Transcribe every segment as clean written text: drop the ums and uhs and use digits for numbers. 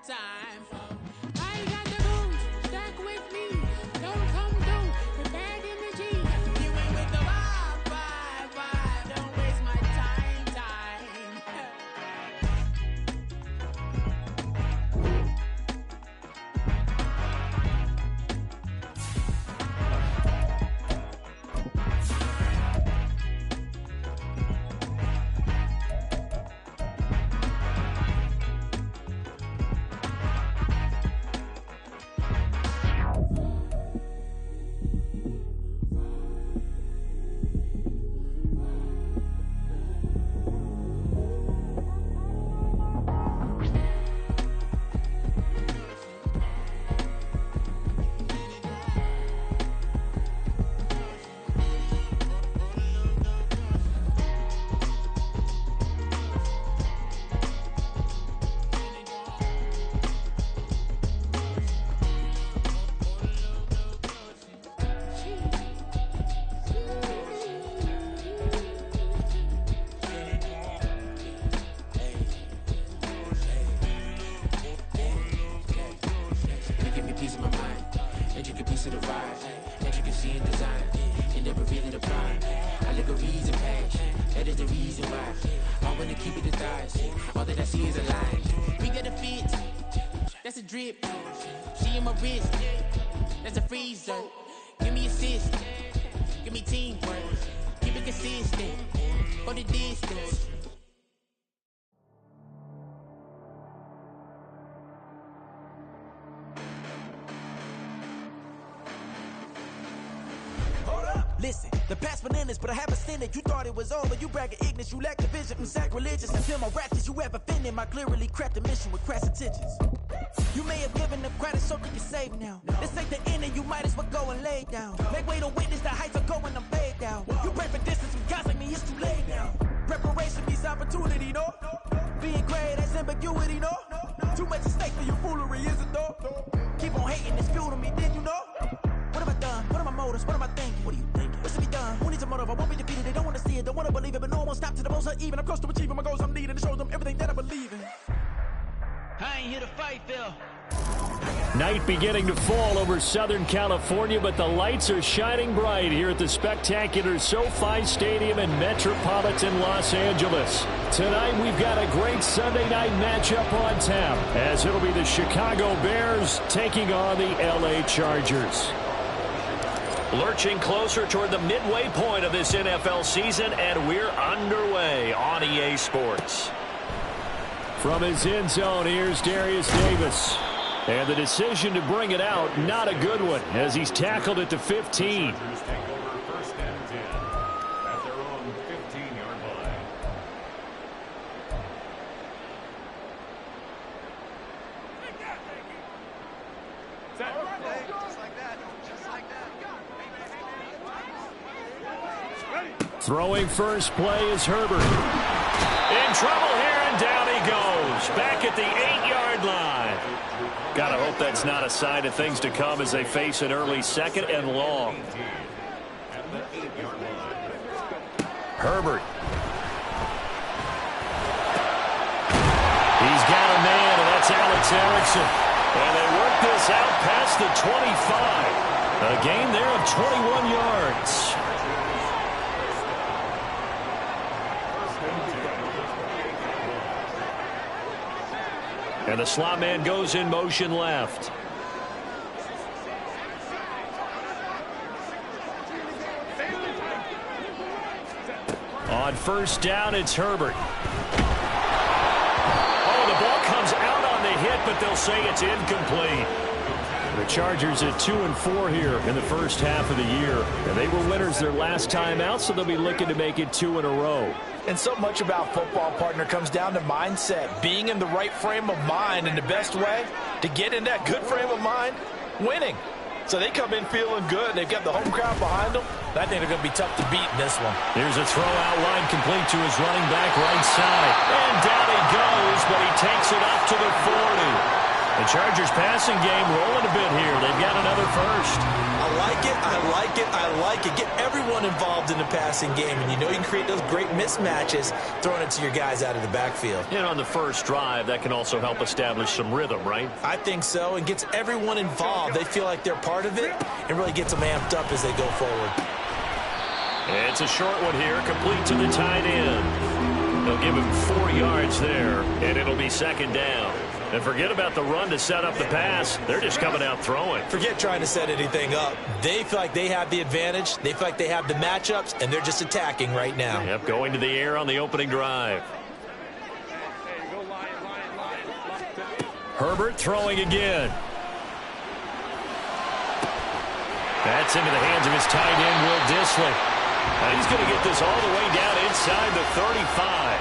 time. I got the booze, stuck with me. Don't come through with bad energy. You ain't with the vibe. Don't waste my time. That's a drip. She in my wrist. That's a freezer. Give me assist. Give me teamwork. Keep it consistent. For the distance. Listen, the past bananas, but I haven't seen it. You thought it was over, you bragging ignorance, you lack the vision. I'm sacrilegious until my raps, you ever offended. My clearly crafted mission with crass intentions. You may have given them credit, something you save now. This ain't the end, and you might as well go and lay down. Make way to witness the heights of going, I'm fade down. You pray for distance with guys like me, it's too late now. Preparation means opportunity, no? Being great, that's ambiguity, no? Too much at stake for your foolery, is it though? Keep on hating, it's fuel to me, did you know? What have I done? What are my motives? What am I thinking? What are you thinking? What's to be done? Who needs a motive? I won't be defeated. They don't want to see it, don't want to believe it, but no one will stop to the most even. I'm close to achieving my goals. I'm needing to show them everything that I believe in. I ain't here to fight, Phil. Night beginning to fall over Southern California, but the lights are shining bright here at the spectacular SoFi Stadium in metropolitan Los Angeles. Tonight we've got a great Sunday night matchup on tap, as it'll be the Chicago Bears taking on the LA Chargers. Lurching closer toward the midway point of this NFL season, and we're underway on EA Sports. From his end zone, here's Darius Davis. And the decision to bring it out, not a good one, as he's tackled at the 15. Throwing first play is Herbert. In trouble here, and down he goes. Back at the 8-yard line. Gotta hope that's not a sign of things to come as they face an early second and long. Herbert. He's got a man, and that's Alex Erickson. And they work this out past the 25. A gain there of 21 yards. And the slot man goes in motion left. On first down, it's Herbert. Oh, the ball comes out on the hit, but they'll say it's incomplete. The Chargers at 2-4 here in the first half of the year. And they were winners their last time out, so they'll be looking to make it 2 in a row. And so much about football, partner, comes down to mindset. Being in the right frame of mind, and the best way to get in that good frame of mind, winning. So they come in feeling good. They've got the home crowd behind them. I think they're going to be tough to beat in this one. Here's a throw out line complete to his running back right side. And down he goes, but he takes it up to the 40. The The Chargers passing game rolling a bit here. They've got another first. I like it, I like it, I like it. Get everyone involved in the passing game, and you know you can create those great mismatches throwing it to your guys out of the backfield. And on the first drive, that can also help establish some rhythm, right? I think so, and gets everyone involved. They feel like they're part of it, and really gets them amped up as they go forward. It's a short one here, complete to the tight end. They'll give him 4 yards there, and it'll be second down. And forget about the run to set up the pass. They're just coming out throwing. Forget trying to set anything up. They feel like they have the advantage. They feel like they have the matchups, and they're just attacking right now. Yep, going to the air on the opening drive. Herbert throwing again. That's into the hands of his tight end, Will Dissly. And he's going to get this all the way down inside the 35.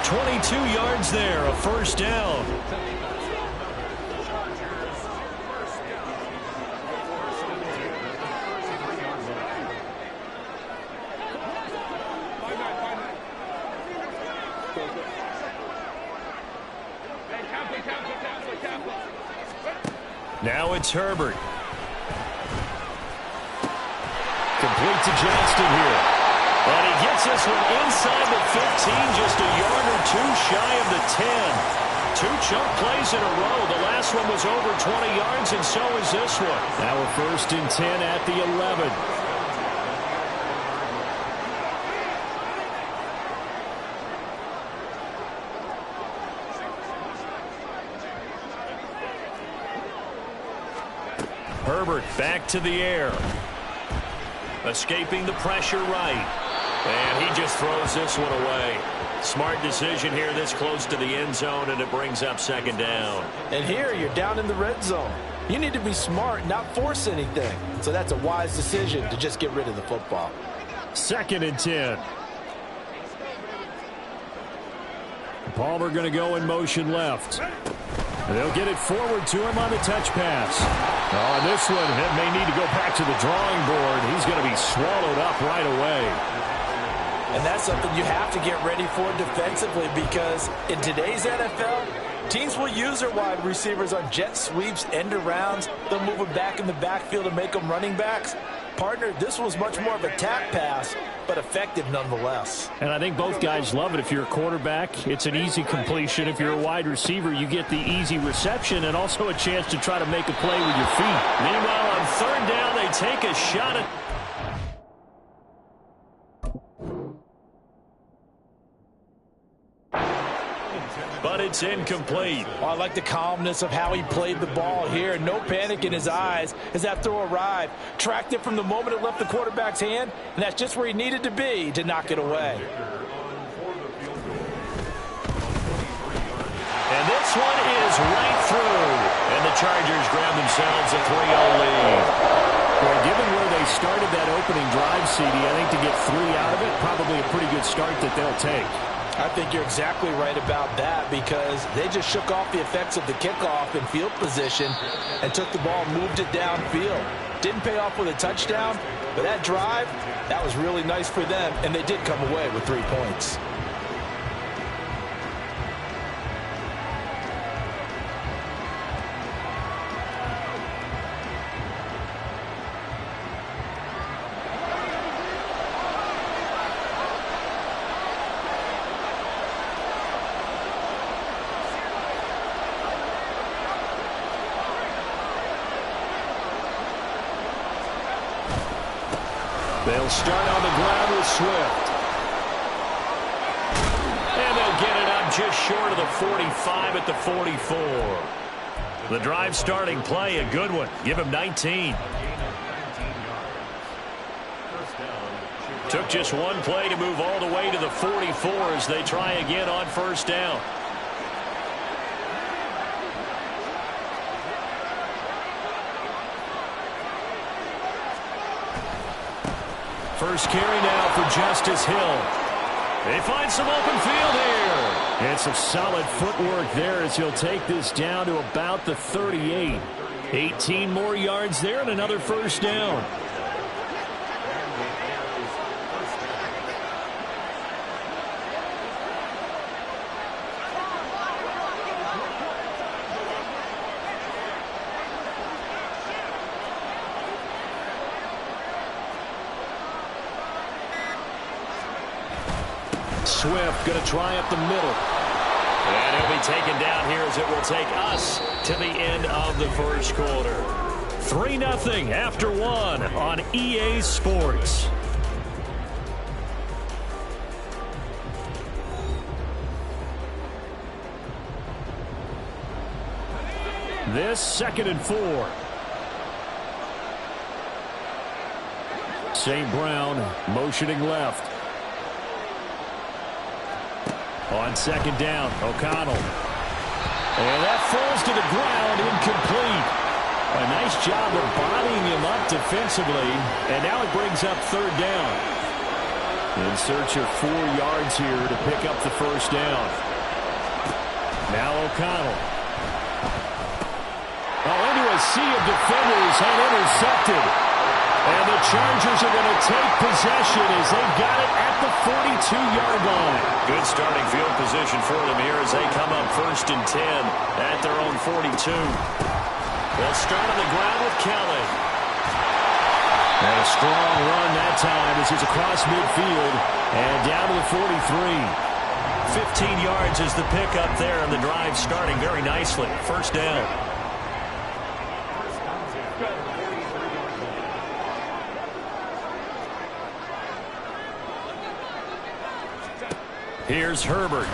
22 yards there, a first down. Now it's Herbert. Complete to Johnston here. And he gets this one inside the 15, just a yard or two shy of the 10. 2 chunk plays in a row. The last one was over 20 yards, and so is this one. Now a 1st and 10 at the 11. Herbert back to the air. Escaping the pressure right. And he just throws this one away. Smart decision here this close to the end zone, and it brings up second down. And here you're down in the red zone. You need to be smart, not force anything. So that's a wise decision to just get rid of the football. 2nd and 10. Palmer going to go in motion left. And they'll get it forward to him on the touch pass. On this one, it may need to go back to the drawing board. He's going to be swallowed up right away. And that's something you have to get ready for defensively, because in today's NFL, teams will use their wide receivers on jet sweeps, end arounds. They'll move them back in the backfield and make them running backs. Partner, this was much more of a tap pass, but effective nonetheless. And I think both guys love it. If you're a quarterback, it's an easy completion. If you're a wide receiver, you get the easy reception and also a chance to try to make a play with your feet. Meanwhile, on 3rd down, they take a shot at... But it's incomplete. Oh, I like the calmness of how he played the ball here. No panic in his eyes as that throw arrived. Tracked it from the moment it left the quarterback's hand, and that's just where he needed to be to knock it away. And this one is right through. And the Chargers grab themselves a 3-0 lead. Well, given where they started that opening drive, CD, I think to get 3 out of it, probably a pretty good start that they'll take. I think you're exactly right about that, because they just shook off the effects of the kickoff in field position and took the ball and moved it downfield. Didn't pay off with a touchdown, but that drive, that was really nice for them, and they did come away with 3 points. They'll start on the ground with Swift. And they'll get it up just short of the 45 at the 44. The drive starting play, a good one. Give him 19. Took just one play to move all the way to the 44 as they try again on 1st down. First carry now for Justice Hill. They find some open field here. And some solid footwork there as he'll take this down to about the 38. 18 more yards there and another 1st down. Swift going to try up the middle. And he'll be taken down here as it will take us to the end of the first quarter. 3-0 after 1 on EA Sports. This 2nd and 4. St. Brown motioning left. On 2nd down, O'Connell. And that falls to the ground, incomplete. A nice job of bodying him up defensively. And now it brings up 3rd down. In search of 4 yards here to pick up the 1st down. Now O'Connell. Into a sea of defenders and intercepted. And the Chargers are going to take possession as they've got it at the 42-yard line. Good starting field position for them here as they come up 1st and 10 at their own 42. They'll start on the ground with Kelly. And a strong run that time as he's across midfield and down to the 43. 15 yards is the pickup there, and the drive starting very nicely. 1st down. Here's Herbert.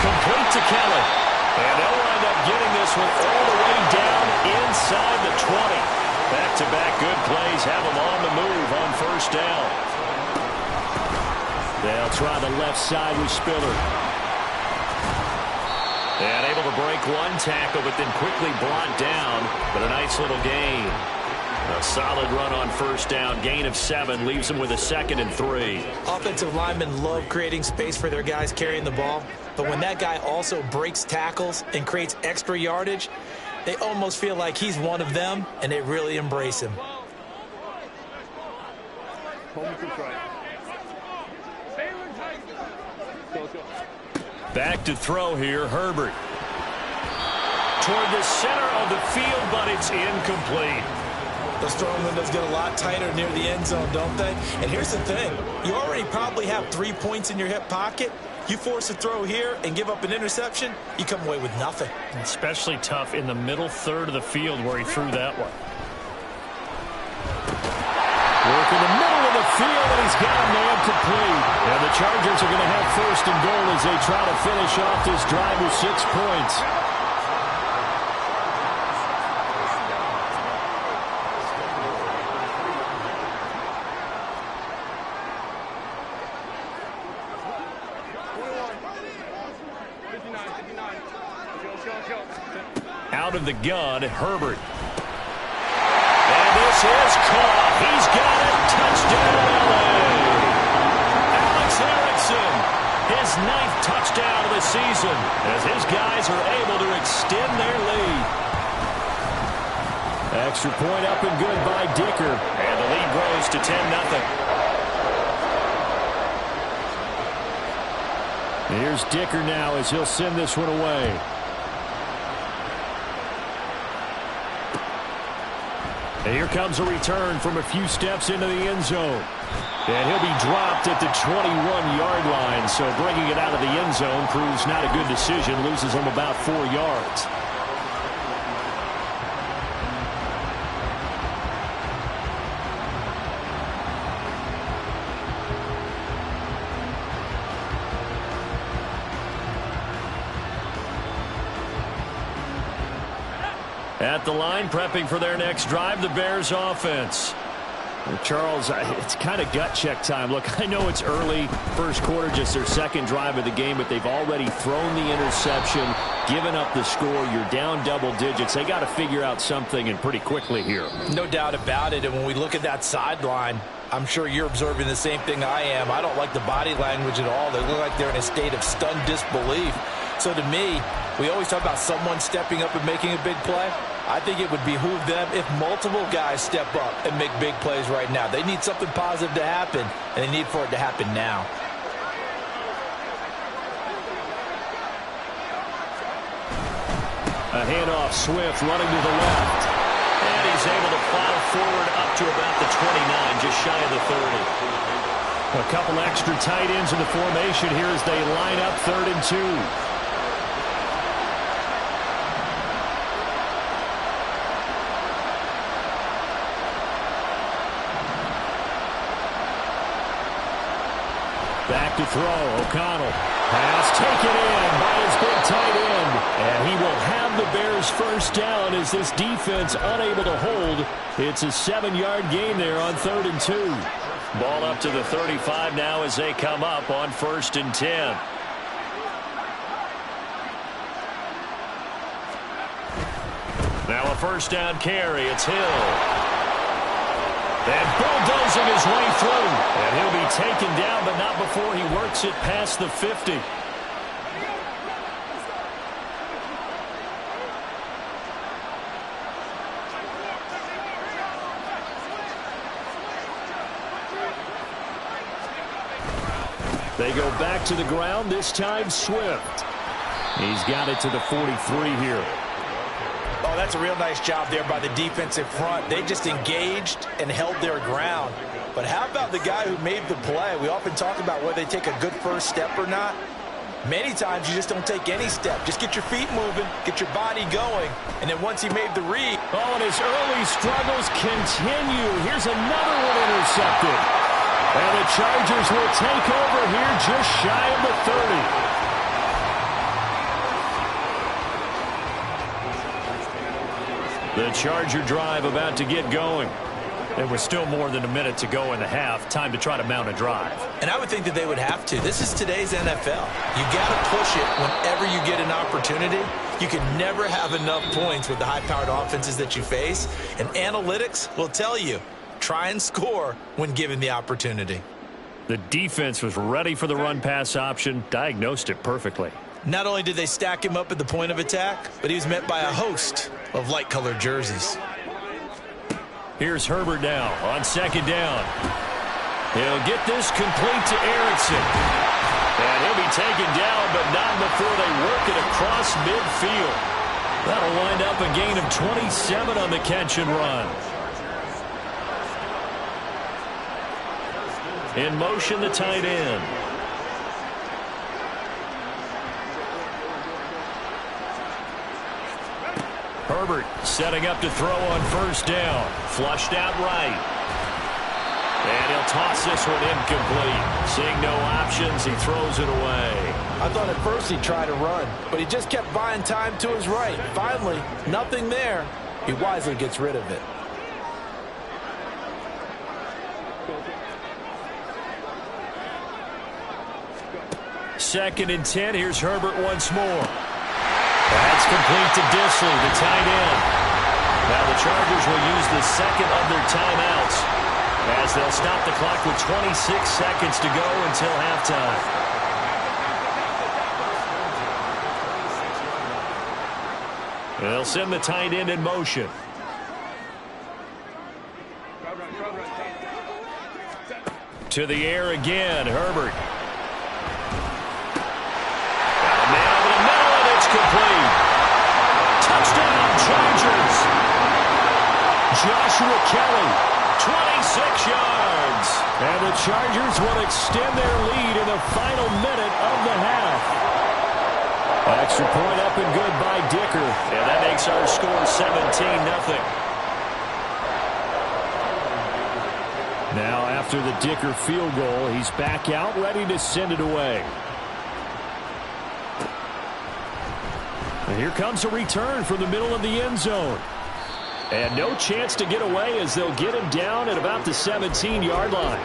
Complete to Kelly. And they'll wind up getting this one all the way down inside the 20. Back-to-back good plays have them on the move on 1st down. They'll try the left side with Spiller. And able to break one tackle, but then quickly brought down. But a nice little gain. A solid run on 1st down. Gain of 7 leaves them with a 2nd and 3. Offensive linemen love creating space for their guys carrying the ball. But when that guy also breaks tackles and creates extra yardage, they almost feel like he's one of them, and they really embrace him. Back to throw here, Herbert. Toward the center of the field, but it's incomplete. Those throwing windows get a lot tighter near the end zone, don't they? And here's the thing. You already probably have 3 points in your hip pocket. You force a throw here and give up an interception, you come away with nothing. Especially tough in the middle 3rd of the field where he threw that one. Work in the middle of the field, and he's got a man complete. And the Chargers are going to have 1st and goal as they try to finish off this drive with 6 points. Out of the gun, Herbert. And this is caught. He's got it. Touchdown, LA. Alex Erickson, his 9th touchdown of the season as his guys are able to extend their lead. Extra point up and good by Dicker. And the lead grows to 10-0. Here's Dicker now as he'll send this one away. And here comes a return from a few steps into the end zone. And he'll be dropped at the 21-yard line. So bringing it out of the end zone proves not a good decision. Loses him about 4 yards. At the line, prepping for their next drive, the Bears offense. Charles, it's kind of gut check time. Look, I know it's early, first quarter, just their 2nd drive of the game, but they've already thrown the interception, given up the score. You're down double digits. They got to figure out something, and pretty quickly here. No doubt about it, and when we look at that sideline, I'm sure you're observing the same thing I am. I don't like the body language at all. They look like they're in a state of stunned disbelief. So to me, we always talk about someone stepping up and making a big play. I think it would behoove them if multiple guys step up and make big plays right now. They need something positive to happen, and they need for it to happen now. A handoff, Swift running to the left. And he Bears able to file forward up to about the 29, just shy of the 30. A couple extra tight ends in the formation here as they line up 3rd and 2. Back to throw. O'Connell. Pass taken in by his big tight end. And he will have the Bears first down as this defense unable to hold. It's a 7-yard gain there on 3rd and 2. Ball up to the 35 now as they come up on 1st and 10. Now a first down carry. It's Hill. And bulldozing his way through. And he'll be taken down, but not before he works it past the 50. They go back to the ground, this time Swift. He's got it to the 43 here. Oh, that's a real nice job there by the defensive front. They just engaged and held their ground. But how about the guy who made the play? We often talk about whether they take a good first step or not. Many times you just don't take any step. Just get your feet moving, get your body going, and then once he made the read. Oh, and his early struggles continue. Here's another one intercepted. And the Chargers will take over here just shy of the 30. The Charger drive about to get going. There was still more than a minute to go in the half. Time to try to mount a drive. And I would think that they would have to. This is today's NFL. You got to push it whenever you get an opportunity. You can never have enough points with the high-powered offenses that you face. And analytics will tell you, try and score when given the opportunity. The defense was ready for the run-pass option, diagnosed it perfectly. Not only did they stack him up at the point of attack, but he was met by a host of light-colored jerseys. Here's Herbert now on 2nd down. He'll get this complete to Erickson. And he'll be taken down, but not before they work it across midfield. That'll wind up a gain of 27 on the catch and run. In motion, the tight end. Herbert setting up to throw on 1st down. Flushed out right. And he'll toss this one incomplete. Seeing no options, he throws it away. I thought at first he'd try to run, but he just kept buying time to his right. Finally, nothing there. He wisely gets rid of it. Second and 10. Here's Herbert once more. That's complete to Disley, the tight end. Now the Chargers will use the second of their timeouts as they'll stop the clock with 26 seconds to go until halftime. They'll send the tight end in motion. To the air again, Herbert. Complete. Touchdown, Chargers. Joshua Kelly, 26 yards. And the Chargers will extend their lead in the final minute of the half. Extra point up and good by Dicker. And that makes our score 17-0. Now after the Dicker field goal, he's back out ready to send it away. And here comes a return from the middle of the end zone. And no chance to get away as they'll get him down at about the 17-yard line.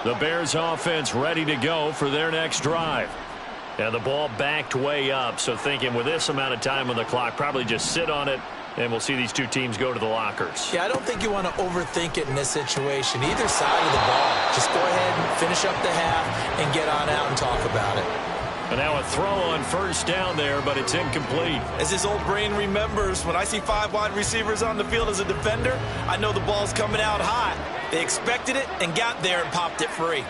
The Bears offense ready to go for their next drive. And the ball backed way up, so thinking with this amount of time on the clock, probably just sit on it, and we'll see these two teams go to the lockers. Yeah, I don't think you want to overthink it in this situation. Either side of the ball. Just go ahead and finish up the half and get on out and talk about it. And now a throw on 1st down there, but it's incomplete. As his old brain remembers, when I see 5 wide receivers on the field as a defender, I know the ball's coming out hot. They expected it and got there and popped it free.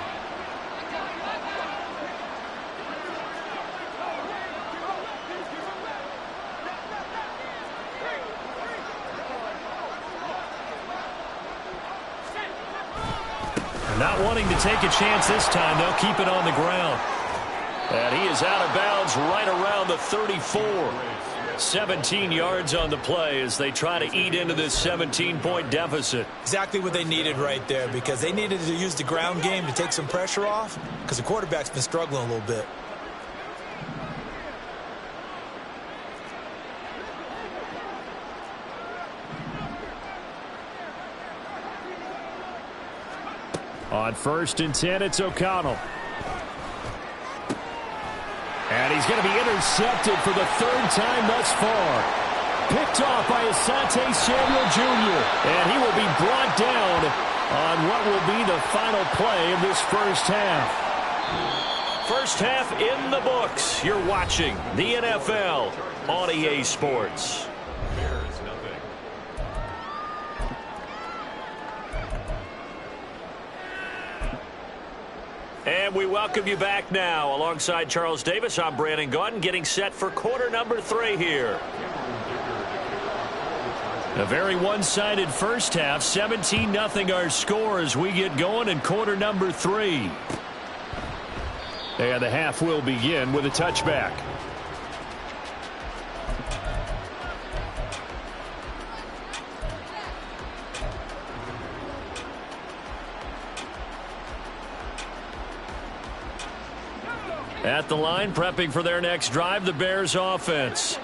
Not wanting to take a chance this time, they'll keep it on the ground. And he is out of bounds right around the 34. 17 yards on the play as they try to eat into this 17-point deficit. Exactly what they needed right there, because they needed to use the ground game to take some pressure off, because the quarterback's been struggling a little bit. On 1st and 10, it's O'Connell. And he's going to be intercepted for the 3rd time thus far. Picked off by Asante Samuel Jr. And he will be brought down on what will be the final play of this first half. First half in the books. You're watching the NFL on EA Sports. And we welcome you back now. Alongside Charles Davis, I'm Brandon Gaudin, getting set for quarter number 3 here. A very one-sided first half. 17-0 our score as we get going in quarter number 3. And the half will begin with a touchback. At the line, prepping for their next drive, the Bears offense.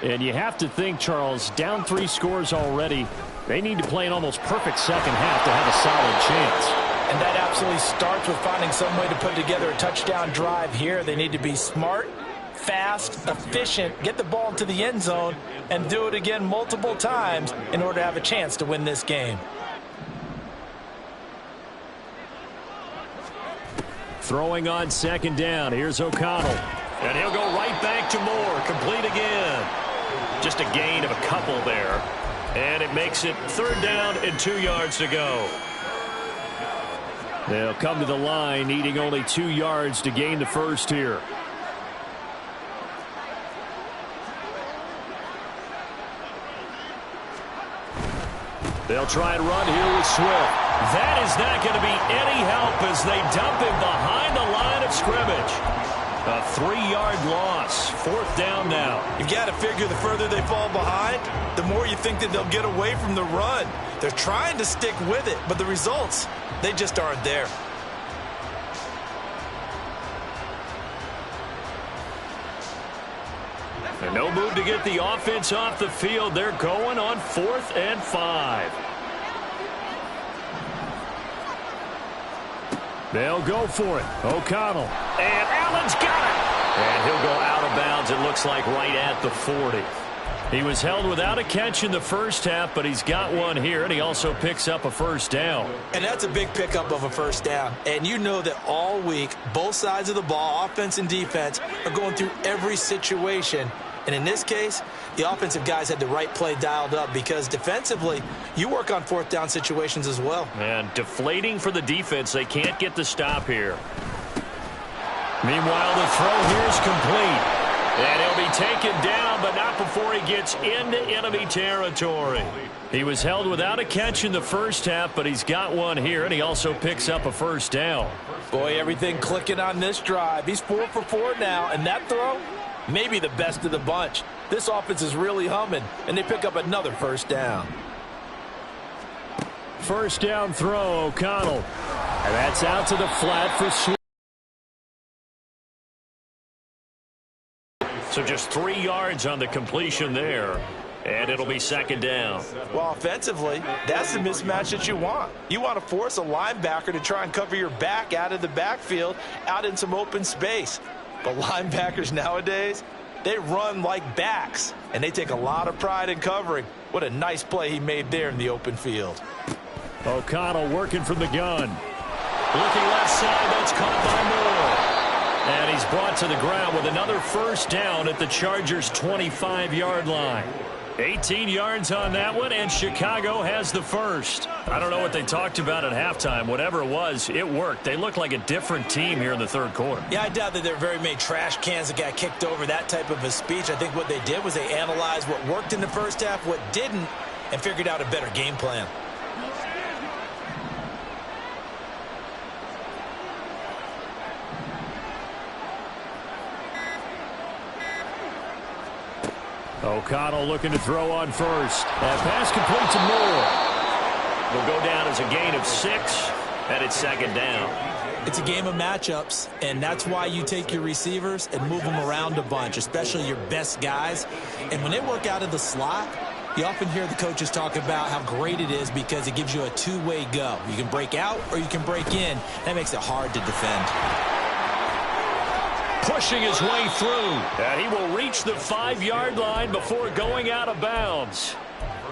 And you have to think, Charles, down 3 scores already. They need to play an almost perfect second half to have a solid chance. And that absolutely starts with finding some way to put together a touchdown drive here. They need to be smart, fast, efficient, get the ball into the end zone, and do it again multiple times in order to have a chance to win this game. Throwing on 2nd down. Here's O'Connell. And he'll go right back to Moore. Complete again. Just a gain of a couple there. And it makes it 3rd down and 2 yards to go. They'll come to the line, needing only 2 yards to gain the first here. They'll try and run here with Swift. That is not going to be any help as they dump him behind the line of scrimmage. A 3-yard loss. 4th down now. You've got to figure the further they fall behind, the more you think that they'll get away from the run. They're trying to stick with it, but the results, they just aren't there. And no move to get the offense off the field. They're going on 4th and 5. They'll go for it. O'Connell. And Allen's got it. And he'll go out of bounds, it looks like, right at the 40. He was held without a catch in the first half, but he's got one here, and he also picks up a first down. And that's a big pickup of a first down. And you know that all week, both sides of the ball, offense and defense, are going through every situation. And in this case, the offensive guys had the right play dialed up because defensively, you work on 4th down situations as well. And deflating for the defense. They can't get the stop here. Meanwhile, the throw here is complete. And he'll be taken down, but not before he gets into enemy territory. He was held without a catch in the first half, but he's got one here, and he also picks up a first down. Boy, everything clicking on this drive. He's 4 for 4 now, and that throw, maybe the best of the bunch. This offense is really humming, and they pick up another first down. First down throw, O'Connell. And that's out to the flat for Swift. So just 3 yards on the completion there. And it'll be 2nd down. Well, offensively, that's the mismatch that you want. You want to force a linebacker to try and cover your back out of the backfield, out in some open space. But linebackers nowadays, they run like backs, and they take a lot of pride in covering. What a nice play he made there in the open field. O'Connell working from the gun. Looking left side, that's caught by Moore. And he's brought to the ground with another first down at the Chargers' 25-yard line. 18 yards on that one, and Chicago has the first. I don't know what they talked about at halftime. Whatever it was, it worked. They look like a different team here in the 3rd quarter. Yeah, I doubt that there were very many trash cans that got kicked over, that type of a speech. I think what they did was they analyzed what worked in the first half, what didn't, and figured out a better game plan. O'Connell looking to throw on first. That pass complete to Moore. Will go down as a gain of 6, and it's second down. It's a game of matchups, and that's why you take your receivers and move them around a bunch, especially your best guys. And when they work out of the slot, you often hear the coaches talk about how great it is because it gives you a two-way go. You can break out or you can break in. That makes it hard to defend. Pushing his way through. And he will reach the 5-yard line before going out of bounds.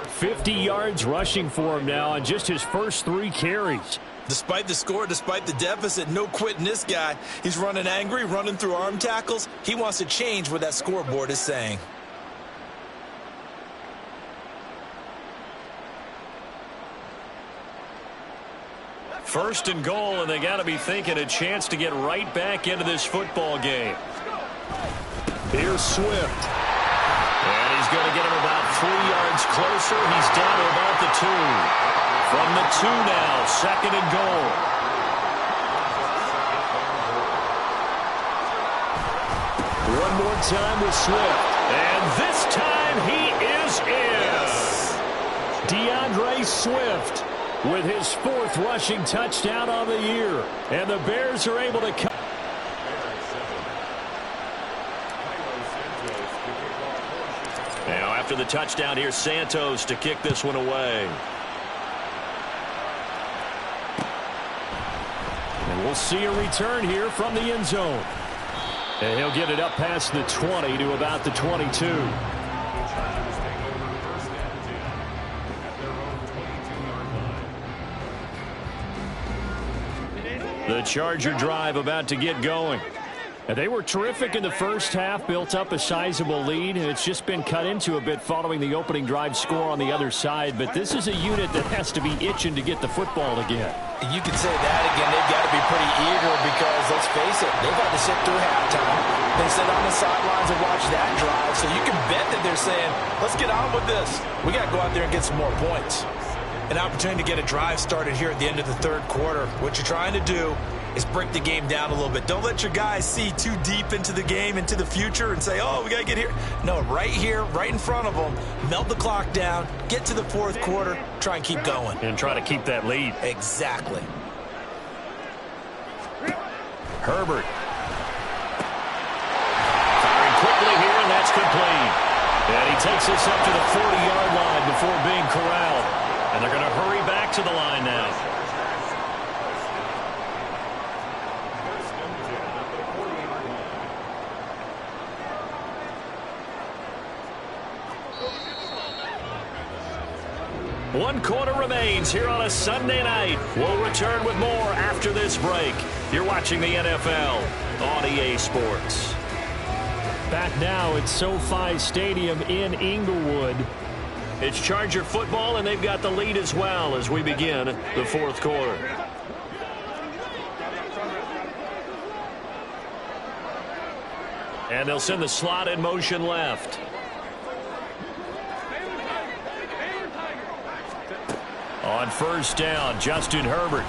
50 yards rushing for him now on just his first 3 carries. Despite the score, despite the deficit, no quitting this guy. He's running angry, running through arm tackles. He wants to change what that scoreboard is saying. First and goal, and they got to be thinking a chance to get right back into this football game. Here's Swift. And he's going to get him about 3 yards closer. He's down to about the 2. From the 2 now, second and goal. One more time with Swift. And this time he is in. DeAndre Swift with his 4th rushing touchdown on the year. And the Bears are able to come. Now after the touchdown, here's Santos to kick this one away. And we'll see a return here from the end zone. And he'll get it up past the 20 to about the 22. The Charger drive about to get going. And they were terrific in the first half, built up a sizable lead, and it's just been cut into a bit following the opening drive score on the other side. But this is a unit that has to be itching to get the football again. You could say that again. They've got to be pretty eager because, let's face it, they've had to sit through halftime. They sit on the sidelines and watch that drive. So you can bet that they're saying, let's get on with this. We got to go out there and get some more points. An opportunity to get a drive started here at the end of the third quarter. What you're trying to do is break the game down a little bit. Don't let your guys see too deep into the game, into the future, and say, oh, we got to get here. No, right here, right in front of them, melt the clock down, get to the fourth quarter, try and keep going. And try to keep that lead. Exactly. Herbert. Firing quickly here, and that's complete. And he takes this up to the 40-yard line before being corralled. And they're going to hurry back to the line now. One quarter remains here on a Sunday night. We'll return with more after this break. You're watching the NFL on EA Sports. Back now at SoFi Stadium in Inglewood. It's Charger football, and they've got the lead as well as we begin the fourth quarter. And they'll send the slot in motion left. On first down, Justin Herbert.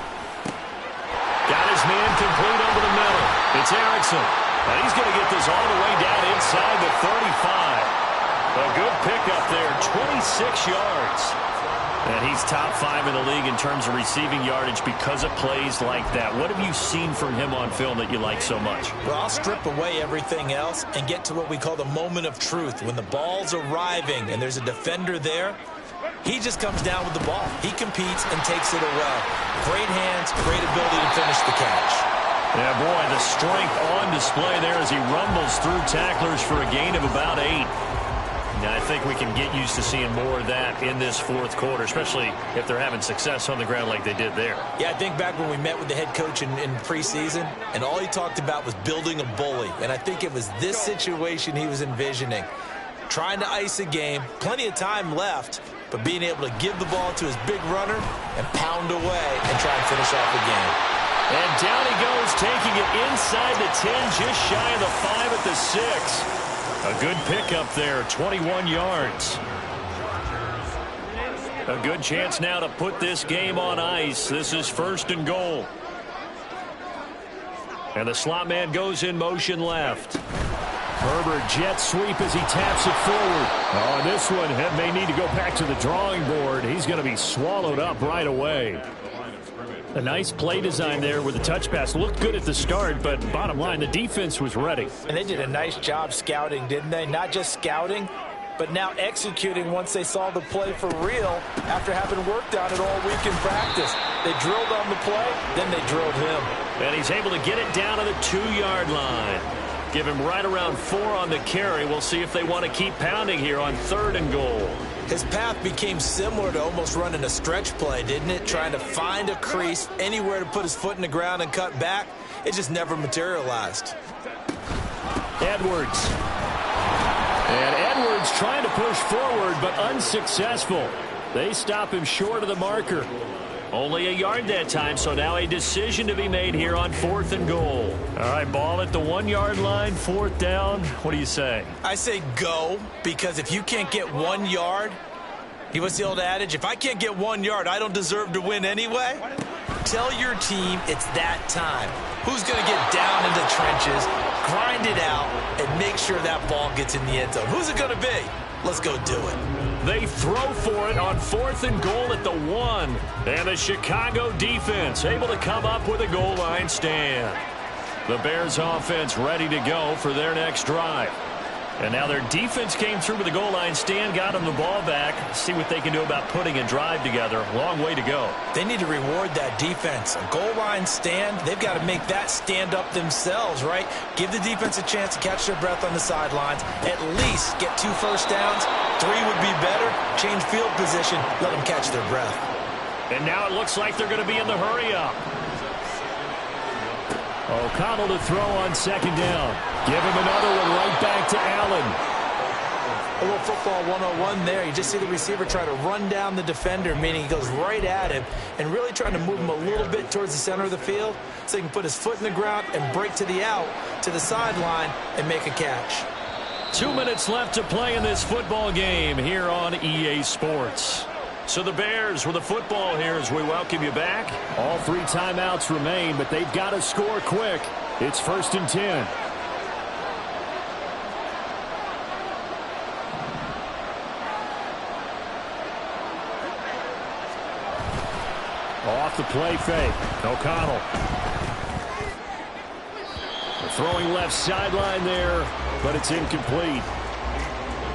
Got his man complete over the middle. It's Erickson. And he's going to get this all the way down inside the 35. A good pickup there, 26 yards. And he's top 5 in the league in terms of receiving yardage because of plays like that. What have you seen from him on film that you like so much? Well, I'll strip away everything else and get to what we call the moment of truth. When the ball's arriving and there's a defender there, he just comes down with the ball. He competes and takes it away. Great hands, great ability to finish the catch. Yeah, boy, the strength on display there as he rumbles through tacklers for a gain of about 8. Now, I think we can get used to seeing more of that in this fourth quarter, especially if they're having success on the ground like they did there. Yeah, I think back when we met with the head coach in preseason, and all he talked about was building a bully. And I think it was this situation he was envisioning. Trying to ice a game, plenty of time left, but being able to give the ball to his big runner and pound away and try and finish off the game. And down he goes, taking it inside the 10, just shy of the 5 at the 6. A good pickup there, 21 yards. A good chance now to put this game on ice. This is first and goal. And the slot man goes in motion left. Herbert jet sweep as he taps it forward. Oh, this one may need to go back to the drawing board. He's going to be swallowed up right away. A nice play design there with the touch pass. Looked good at the start, but bottom line, the defense was ready. And they did a nice job scouting, didn't they? Not just scouting, but now executing once they saw the play for real after having worked on it all week in practice. They drilled on the play, then they drilled him. And he's able to get it down to the 2-yard line. Give him right around 4 on the carry. We'll see if they want to keep pounding here on 3rd and goal. His path became similar to almost running a stretch play, didn't it? Trying to find a crease, anywhere to put his foot in the ground and cut back. It just never materialized. Edwards. And Edwards trying to push forward, but unsuccessful. They stop him short of the marker. Only a yard that time, so now a decision to be made here on 4th and goal. All right, ball at the 1-yard line, 4th down. What do you say? I say go, because if you can't get 1 yard, what's the old adage? If I can't get 1 yard, I don't deserve to win anyway. Tell your team it's that time. Who's going to get down into the trenches, grind it out, and make sure that ball gets in the end zone? Who's it going to be? Let's go do it. They throw for it on 4th and goal at the 1. And the Chicago defense able to come up with a goal line stand. The Bears offense ready to go for their next drive. And now their defense came through with a goal line stand, got them the ball back. See what they can do about putting a drive together. Long way to go. They need to reward that defense. A goal line stand, they've got to make that stand up themselves, right? Give the defense a chance to catch their breath on the sidelines. At least get 2 first downs. 3 would be better. Change field position. Let them catch their breath. And now it looks like they're going to be in the hurry-up. O'Connell to throw on 2nd down. Give him another one right back to Allen. A little football 101 there. You just see the receiver try to run down the defender, meaning he goes right at him and really trying to move him a little bit towards the center of the field so he can put his foot in the ground and break to the out, to the sideline, and make a catch. 2 minutes left to play in this football game here on EA Sports. So the Bears with the football here as we welcome you back. All 3 timeouts remain, but they've got to score quick. It's 1st and 10. Off the play fake. O'Connell. Throwing left sideline there, but it's incomplete.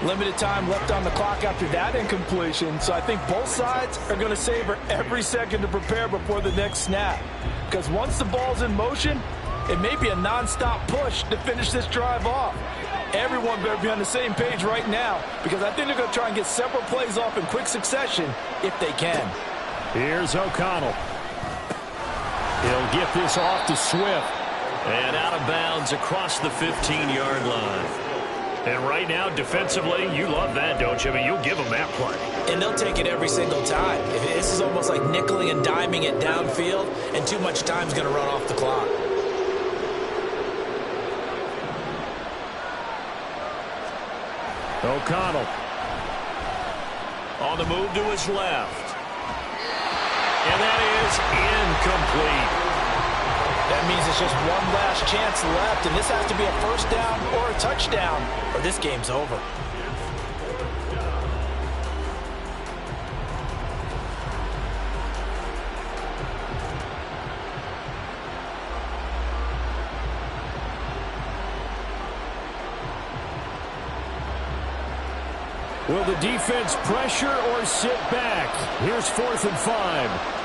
Limited time left on the clock after that incompletion, so I think both sides are going to savor every second to prepare before the next snap. Because once the ball's in motion, it may be a nonstop push to finish this drive off. Everyone better be on the same page right now, because I think they're going to try and get several plays off in quick succession if they can. Here's O'Connell. He'll get this off to Swift. And out of bounds across the 15-yard line. And right now, defensively, you love that, don't you? I mean, you'll give them that play. And they'll take it every single time. This is almost like nickeling and diming it downfield, and too much time's going to run off the clock. O'Connell. On the move to his left. And that is incomplete. That means it's just one last chance left, and this has to be a first down or a touchdown, or this game's over. Will the defense pressure or sit back? Here's 4th and 5.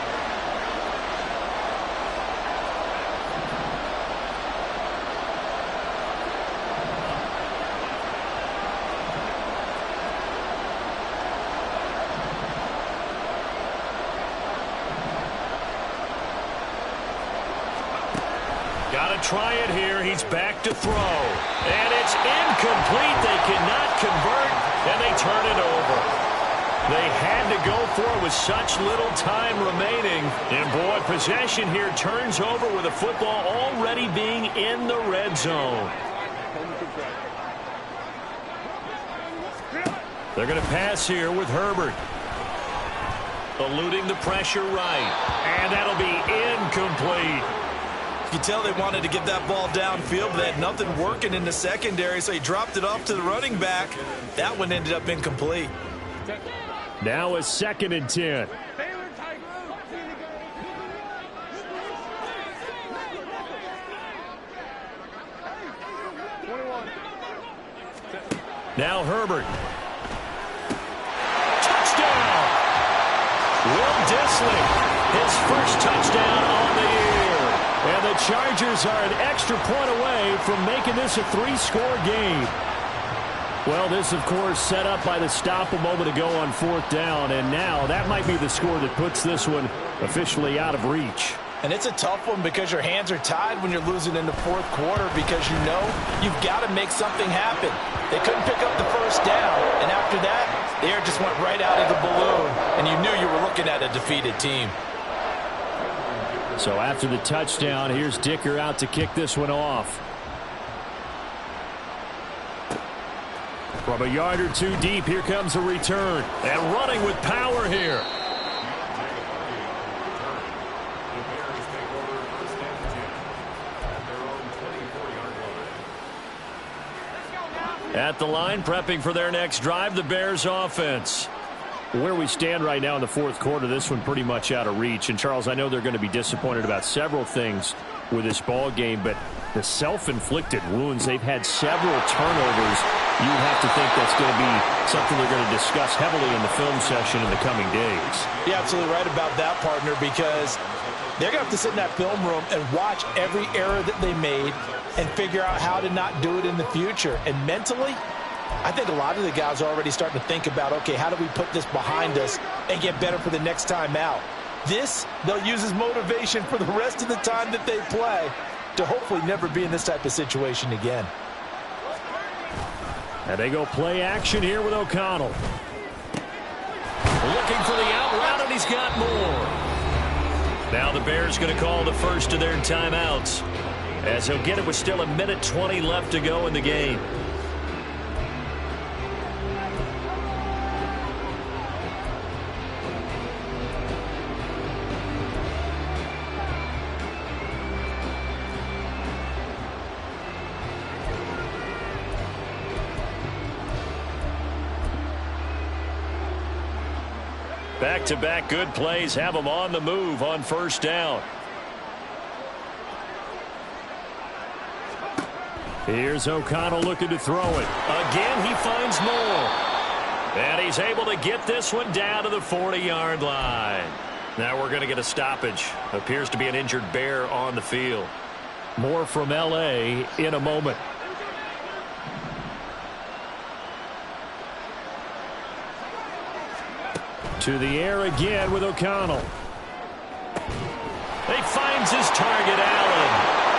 Try it here. He's back to throw. And it's incomplete. They cannot convert, and they turn it over. They had to go for it with such little time remaining. And, boy, possession here turns over with the football already being in the red zone. They're going to pass here with Herbert. Eluding the pressure right. And that'll be incomplete. You could tell they wanted to get that ball downfield, but they had nothing working in the secondary, so he dropped it off to the running back. That one ended up incomplete. Now a 2nd and 10. Now Herbert. Touchdown! Will Dissly, his first touchdown on the year. And the Chargers are an extra point away from making this a 3-score game. Well, this, of course, set up by the stop a moment ago on 4th down. And now that might be the score that puts this one officially out of reach. And it's a tough one because your hands are tied when you're losing in the 4th quarter because you know you've got to make something happen. They couldn't pick up the first down, and after that, the air just went right out of the balloon, and you knew you were looking at a defeated team. So after the touchdown, here's Dicker out to kick this one off. From a yard or two deep, here comes a return. And running with power here. At the line, prepping for their next drive, the Bears offense. Where we stand right now in the 4th quarter, this one pretty much out of reach. And, Charles, I know they're going to be disappointed about several things with this ball game, but the self-inflicted wounds, they've had several turnovers. You have to think that's going to be something they're going to discuss heavily in the film session in the coming days. You're absolutely right about that, partner, because they're going to have to sit in that film room and watch every error that they made and figure out how to not do it in the future. And mentally, I think a lot of the guys are already starting to think about, okay, how do we put this behind us and get better for the next time out? This, they'll use as motivation for the rest of the time that they play to hopefully never be in this type of situation again. And they go play action here with O'Connell. Looking for the out route, and he's got more. Now the Bears going to call the first of their timeouts, as he'll get it with still 1:20 left to go in the game. Back-to-back good plays have them on the move on 1st down. Here's O'Connell looking to throw it. Again, he finds more. And he's able to get this one down to the 40-yard line. Now we're going to get a stoppage. Appears to be an injured Bear on the field. More from L.A. in a moment. To the air again with O'Connell. He finds his target, Allen.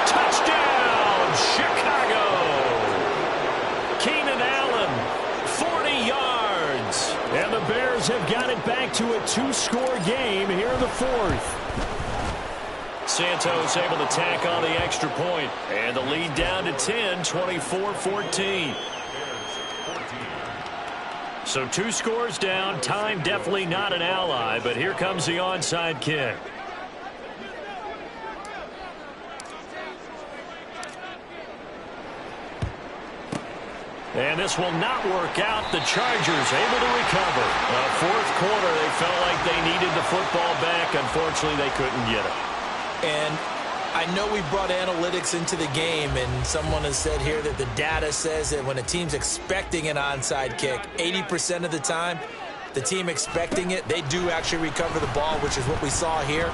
Touchdown, Chicago! Keenan Allen, 40 yards. And the Bears have got it back to a 2-score game here in the 4th. Santos able to tack on the extra point. And the lead down to 10, 24-14. So 2 scores down. Time definitely not an ally, but here comes the onside kick. And this will not work out. The Chargers able to recover. 4th quarter, they felt like they needed the football back. Unfortunately, they couldn't get it. And I know we brought analytics into the game, and someone has said here that the data says that when a team's expecting an onside kick, 80% of the time, the team expecting it, they do actually recover the ball, which is what we saw here.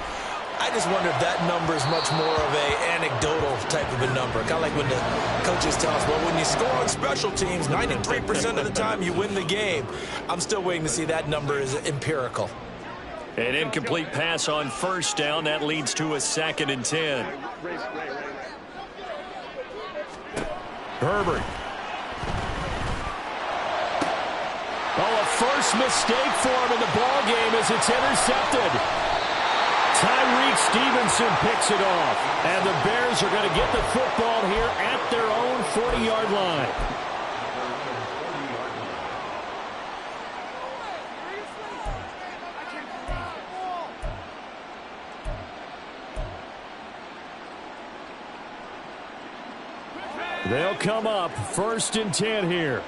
I just wonder if that number is much more of a anecdotal type of a number. Kind of like when the coaches tell us, well, when you score on special teams, 93% of the time you win the game. I'm still waiting to see that number is empirical. An incomplete pass on 1st down. That leads to a 2nd and 10. Herbert. Oh, a first mistake for him in the ball game as it's intercepted. Tyreek Stevenson picks it off. And the Bears are going to get the football here at their own 40-yard line. They'll come up 1st and 10 here.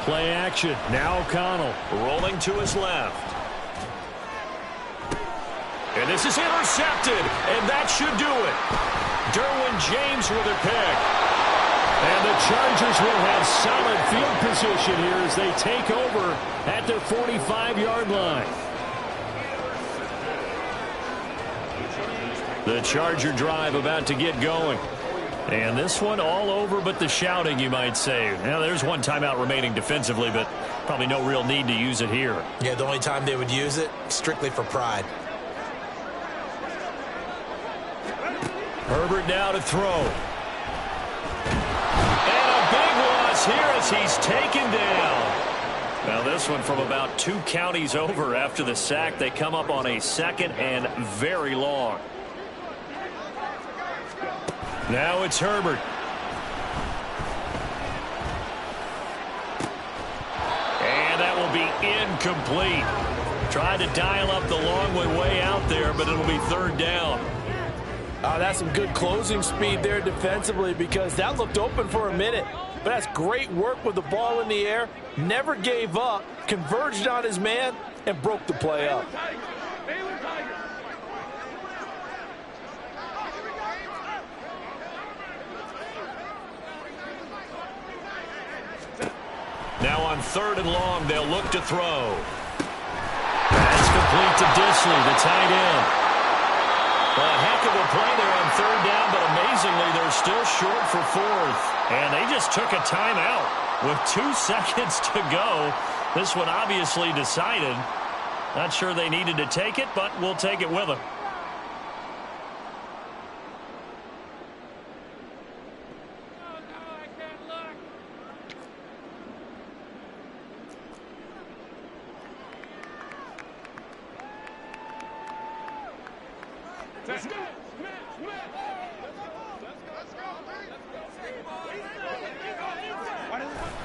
Play action. Now O'Connell rolling to his left. And this is intercepted, and that should do it. Derwin James with a pick. And the Chargers will have solid field position here as they take over at their 45-yard line. The Charger drive about to get going. And this one all over but the shouting, you might say. Now, there's one timeout remaining defensively, but probably no real need to use it here. Yeah, the only time they would use it, strictly for pride. Herbert now to throw. And a big loss here as he's taken down. Now this one from about 2 counties over after the sack. They come up on a 2nd and very long. Now it's Herbert. And that will be incomplete. Tried to dial up the long way out there, but it'll be 3rd down. That's some good closing speed there defensively because that looked open for a minute. But that's great work with the ball in the air. Never gave up, converged on his man, and broke the play up. Now on 3rd and long, they'll look to throw. That's complete to Disley, the tight end. Well, a heck of a play there on 3rd down, but amazingly, they're still short for 4th. And they just took a timeout with 2 seconds to go. This one obviously decided. Not sure they needed to take it, but we'll take it with them.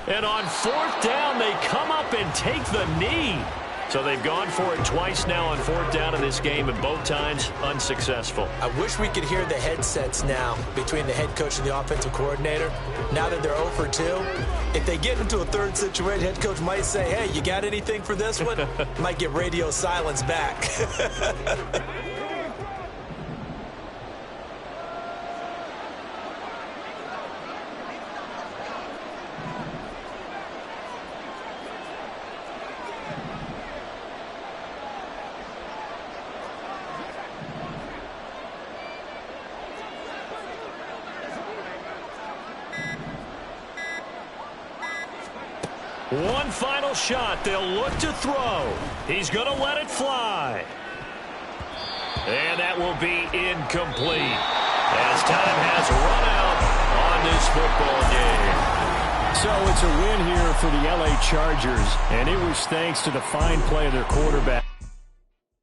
And on 4th down, they come up and take the knee. So they've gone for it twice now on 4th down in this game, and both times unsuccessful. I wish we could hear the headsets now between the head coach and the offensive coordinator. Now that they're 0 for 2, if they get into a 3rd situation, head coach might say, hey, you got anything for this one? Might get radio silence back. One final shot. They'll look to throw. He's going to let it fly. And that will be incomplete as time has run out on this football game. So it's a win here for the LA Chargers, and it was thanks to the fine play of their quarterback.